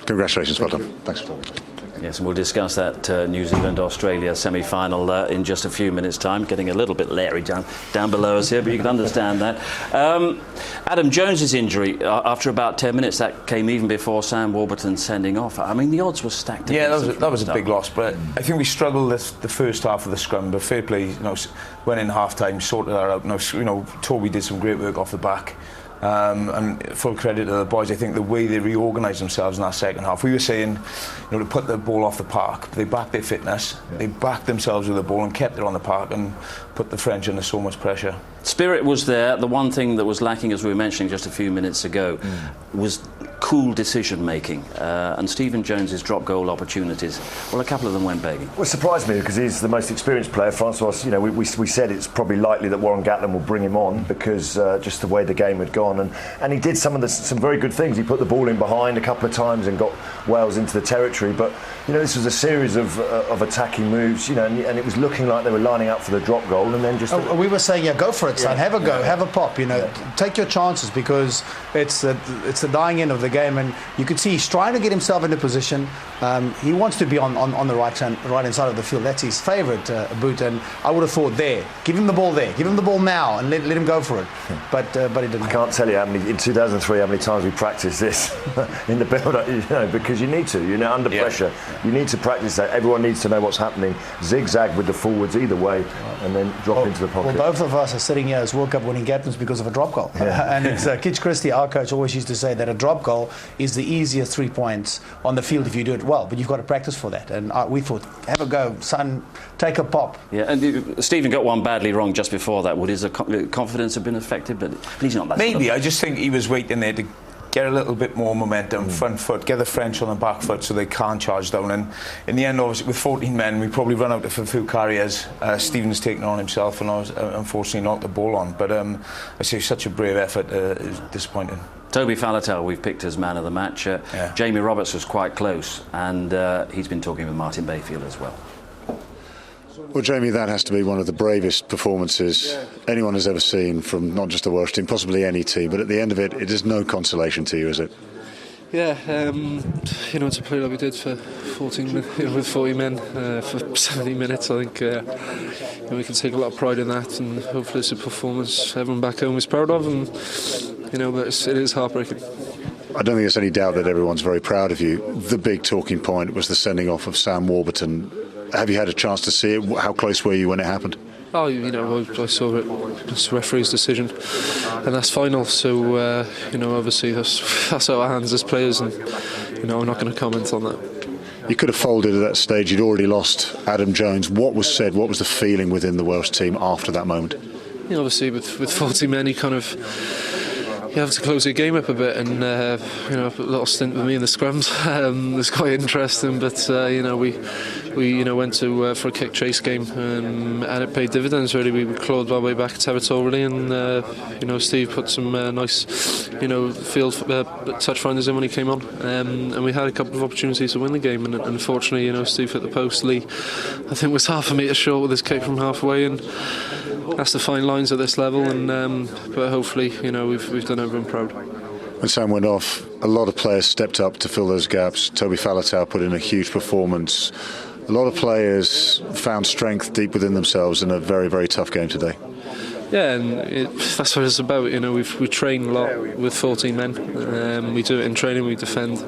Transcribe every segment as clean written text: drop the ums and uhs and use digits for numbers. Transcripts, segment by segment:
Congratulations, well done. Thanks for talking. Yes, and we'll discuss that New Zealand-Australia semi-final in just a few minutes' time. Getting a little bit leery down below us here, but you can understand that. Adam Jones's injury, after about 10 minutes, that came even before Sam Warburton's sending off. I mean, the odds were stacked. Yeah, that was a big loss, but I think we struggled the first half of the scrum, but fair play, went in half-time, sorted that out. Toby did some great work off the back. And full credit to the boys. I think the way they reorganised themselves in that second half. We were saying, to put the ball off the park. They backed their fitness. They backed themselves with the ball and kept it on the park and put the French under so much pressure. Spirit was there. The one thing that was lacking, as we were mentioning just a few minutes ago, was cool decision making. And Stephen Jones's drop goal opportunities, well, a couple of them went begging. Well, it surprised me because he's the most experienced player. Francois, we said it's probably likely that Warren Gatland will bring him on because just the way the game had gone, and he did some very good things. He put the ball in behind a couple of times and got Wales into the territory. But this was a series of attacking moves, and it was looking like they were lining up for the drop goal, and then just. We were saying, go for it, son. Have a go, have a pop. Take your chances because it's the dying end of the game, and you could see he's trying to get himself into position. He wants to be on the right hand side of the field. That's his favourite boot, and I would have thought give him the ball there, give him the ball now, and let him go for it. But he didn't. I can't tell you in 2003 how many times we practiced this in the build-up, because you need to. Under pressure, you need to practice that. Everyone needs to know what's happening. Zigzag with the forwards either way, and then drop into the pocket. Well, both of us are sitting here as World Cup winning captains because of a drop goal. Yeah. And it's Kitch Christie, our coach, always used to say that a drop goal is the easiest 3 points on the field if you do it well, but you've got to practice for that. And we thought, have a go, son, take a pop. Yeah, and Stephen got one badly wrong just before that. Would his confidence have been affected? But he's not that. Maybe. I just think he was waiting there to get a little bit more momentum, front foot, get the French on the back foot so they can't charge down. And in the end, obviously, with 14 men, we probably run out of a few carriers. Stephen's taken it on himself and unfortunately knocked the ball on. But I say such a brave effort is disappointing. Toby Faletau we've picked as man of the match. Jamie Roberts was quite close, and he's been talking with Martin Bayfield as well. Well, Jamie, that has to be one of the bravest performances anyone has ever seen from not just the Welsh team, possibly any team. But at the end of it, it is no consolation to you, is it? Yeah, to play like we did for 14, with 40 men for 70 minutes, I think we can take a lot of pride in that, and hopefully it's a performance everyone back home is proud of. And but it is heartbreaking. I don't think there's any doubt that everyone's very proud of you. The big talking point was the sending off of Sam Warburton. Have you had a chance to see it? How close were you when it happened? Oh, I saw it. It's the referee's decision, and that's final. So, obviously that's out of our hands as players, and I'm not going to comment on that. You could have folded at that stage. You'd already lost Adam Jones. What was said? What was the feeling within the Welsh team after that moment? Obviously with 40 men, you have to close your game up a bit, and a little stint with me in the scrums was quite interesting. But we went to for a kick chase game, and it paid dividends. Really, we clawed our way back territorially, and Steve put some nice field touch finders in when he came on, and we had a couple of opportunities to win the game. And unfortunately, Steve hit the post. Lee, I think, was half a metre short with his kick from halfway, and that's the fine lines at this level. And but hopefully, we've done everyone proud. When Sam went off, a lot of players stepped up to fill those gaps. Toby Faletau put in a huge performance. A lot of players found strength deep within themselves in a very, very tough game today. Yeah, and that's what it's about. We train a lot with 14 men. We do it in training. We defend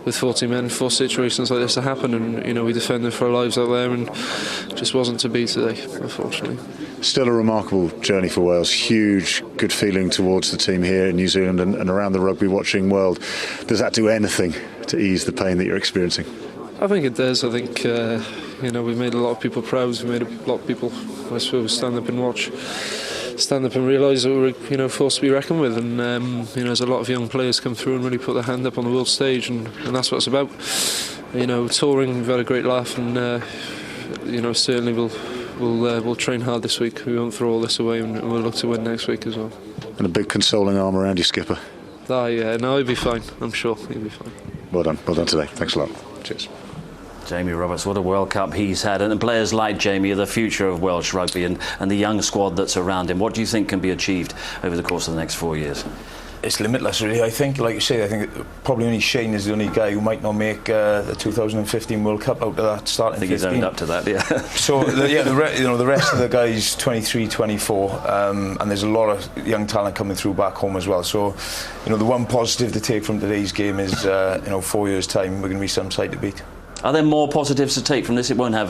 with 40 men for situations like this to happen, and we defended for our lives out there, and it just wasn't to be today, unfortunately. Still a remarkable journey for Wales. Huge, good feeling towards the team here in New Zealand and around the rugby watching world. Does that do anything to ease the pain that you're experiencing? I think it does. I think we've made a lot of people proud. We've made a lot of people, I suppose, stand up and watch. Stand up and realise that we're forced to be reckoned with, and there's a lot of young players come through and really put their hand up on the world stage, and that's what it's about. Touring, we've had a great laugh, and certainly we'll train hard this week. We won't throw all this away, and we'll look to win next week as well. And a big consoling arm around you, skipper. Oh yeah, no, he'll be fine. I'm sure he'll be fine. Well done today. Thanks a lot. Cheers. Jamie Roberts, what a World Cup he's had, and players like Jamie are the future of Welsh rugby, and the young squad that's around him. What do you think can be achieved over the course of the next 4 years? it's limitless, really. I think, like you say, I think probably only Shane is the only guy who might not make the 2015 World Cup out of that starting 15. I think he's owned up to that, yeah. So, the rest of the guys, 23, 24, and there's a lot of young talent coming through back home as well. So, the one positive to take from today's game is, 4 years' time, we're going to be some side to beat. Are there more positives to take from this? It won't have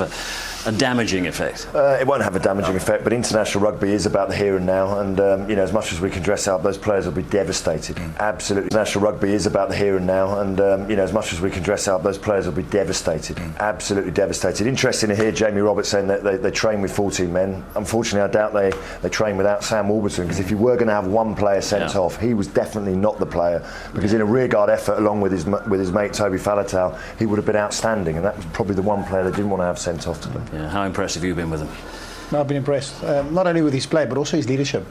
a damaging effect. It won't have a damaging effect, but international rugby is about the here and now, and as much as we can dress up, those players will be devastated. Absolutely. International rugby is about the here and now, and as much as we can dress up, those players will be devastated. Absolutely devastated. Interesting to hear Jamie Roberts saying that they train with 14 men. Unfortunately, I doubt they train without Sam Warburton, because if you were going to have one player sent off, he was definitely not the player, because in a rearguard effort, along with his mate Toby Faletau, he would have been outstanding. And that was probably the one player they didn't want to have sent off today. Yeah, how impressed have you been with him? No, I've been impressed, not only with his play but also his leadership.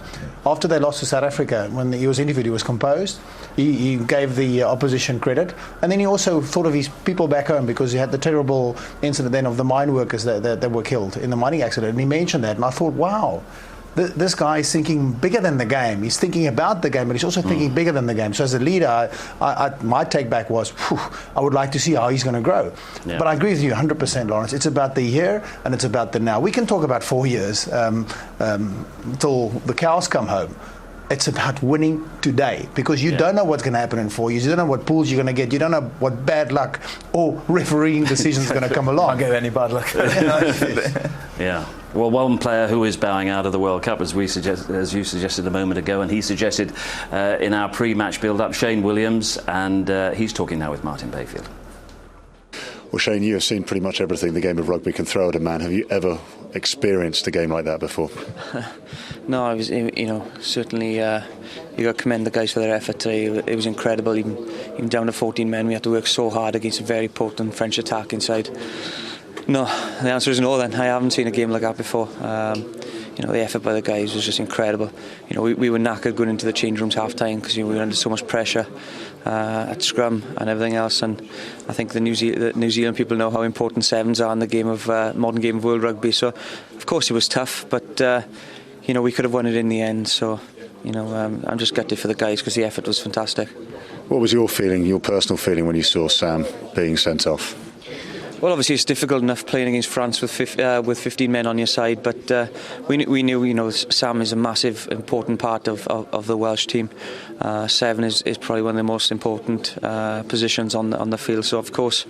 After they lost to South Africa, when he was interviewed, he was composed. He gave the opposition credit, and then he also thought of his people back home, because he had the terrible incident then of the mine workers that were killed in the mining accident, and he mentioned that, and I thought, wow, this guy is thinking bigger than the game. He's thinking about the game, but he's also thinking bigger than the game. So as a leader, my take back was, I would like to see how he's going to grow. Yeah. But I agree with you 100%, Lawrence. It's about the here and it's about the now. We can talk about 4 years till the cows come home. It's about winning today, because you don't know what's going to happen in 4 years. You don't know what pools you're going to get. You don't know what bad luck or refereeing decisions are going to come along. Can't get any bad luck. Yeah. Well, one player who is bowing out of the World Cup, as you suggested a moment ago, and he suggested in our pre-match build-up, Shane Williams, and he's talking now with Martin Bayfield. Well, Shane, you have seen pretty much everything the game of rugby can throw at a man. Have you ever experienced a game like that before? No, I was, certainly. You got to commend the guys for their effort today. It was incredible. Even down to 14 men, we had to work so hard against a very potent French attack inside. No, the answer is no then. I haven't seen a game like that before. The effort by the guys was just incredible. We were knackered going into the change rooms half time, because we were under so much pressure at scrum and everything else. And I think the New Zealand people know how important sevens are in the game of modern game of world rugby. So of course it was tough, but we could have won it in the end. So I'm just gutted for the guys, because the effort was fantastic. What was your feeling, your personal feeling, when you saw Sam being sent off? Well, obviously it's difficult enough playing against France with 15 men on your side, but we knew, Sam is a massive, important part of the Welsh team. 7 is probably one of the most important positions on the field. So of course,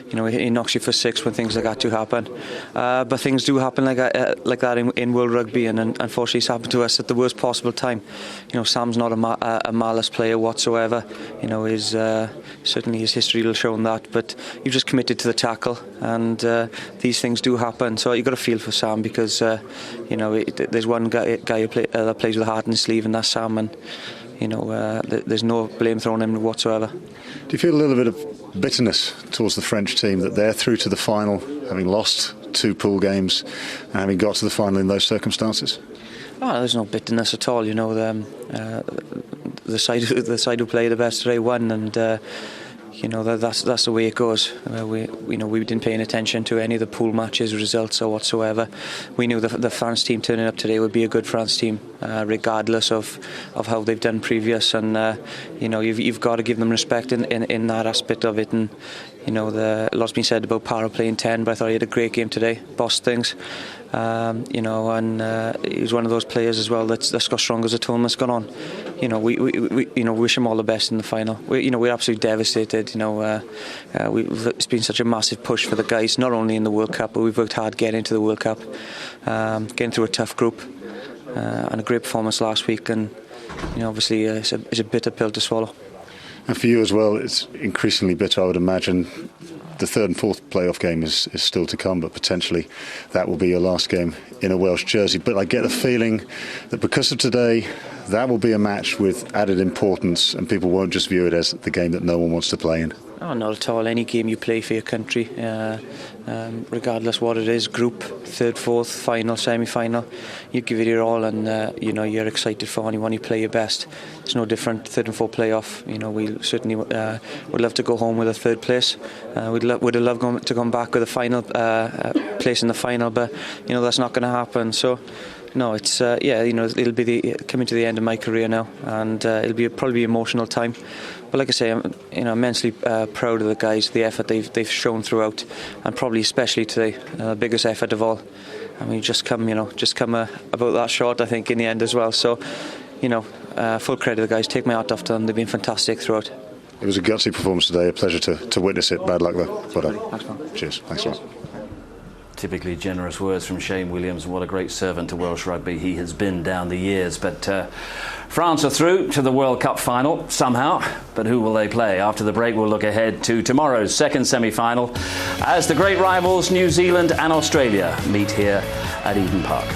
he knocks you for 6 when things like that do happen. But things do happen like that in world rugby, and unfortunately it's happened to us at the worst possible time. Sam's not a malice player whatsoever. Certainly his history will show that, but you've just committed to the tackle. And these things do happen, so you've got to feel for Sam, because there's one guy that plays with a heart in his sleeve, and that's Sam, and there's no blame thrown on him whatsoever. Do you feel a little bit of bitterness towards the French team, that they're through to the final, having lost 2 pool games and having got to the final in those circumstances? Oh, there's no bitterness at all. The side who played the best today won, and that's the way it goes. We didn't pay any attention to any of the pool matches, results or whatsoever. We knew the France team turning up today would be a good France team, regardless of how they've done previous. And you've got to give them respect in that aspect of it. And a lot's been said about Para playing 10, but I thought he had a great game today. Bossed things. And he's one of those players as well that's got stronger as the tournament's gone on. We wish him all the best in the final. We're absolutely devastated. It's been such a massive push for the guys, not only in the World Cup, but we've worked hard getting into the World Cup, getting through a tough group, and a great performance last week. And obviously it's a bitter pill to swallow. And for you as well, it's increasingly bitter, I would imagine. The 3rd and 4th playoff game is still to come, but potentially that will be your last game in a Welsh jersey. But I get the feeling that because of today, that will be a match with added importance, and people won't just view it as the game that no one wants to play in. Oh, not at all. Any game you play for your country, regardless what it is, group, 3rd, 4th, final, semi-final, you give it your all, and you're excited for anyone you play your best. It's no different. 3rd and 4th playoff. We certainly would love to go home with a 3rd place. Would have loved to come back with a final place in the final, but that's not going to happen. So No, it's it'll be coming to the end of my career now, and it'll be probably an emotional time. But like I say, I'm immensely proud of the guys, the effort they've shown throughout, and probably especially today, biggest effort of all. And we just come about that short, I think, in the end as well. So, full credit to the guys. Take my hat off to them. They've been fantastic throughout. It was a gutsy performance today. A pleasure to witness it. Bad luck though. Well done. Thanks, man. Cheers. Thanks a lot. Typically generous words from Shane Williams. What a great servant to Welsh rugby he has been down the years. But France are through to the World Cup final somehow. But who will they play? After the break, we'll look ahead to tomorrow's second semi-final as the great rivals New Zealand and Australia meet here at Eden Park.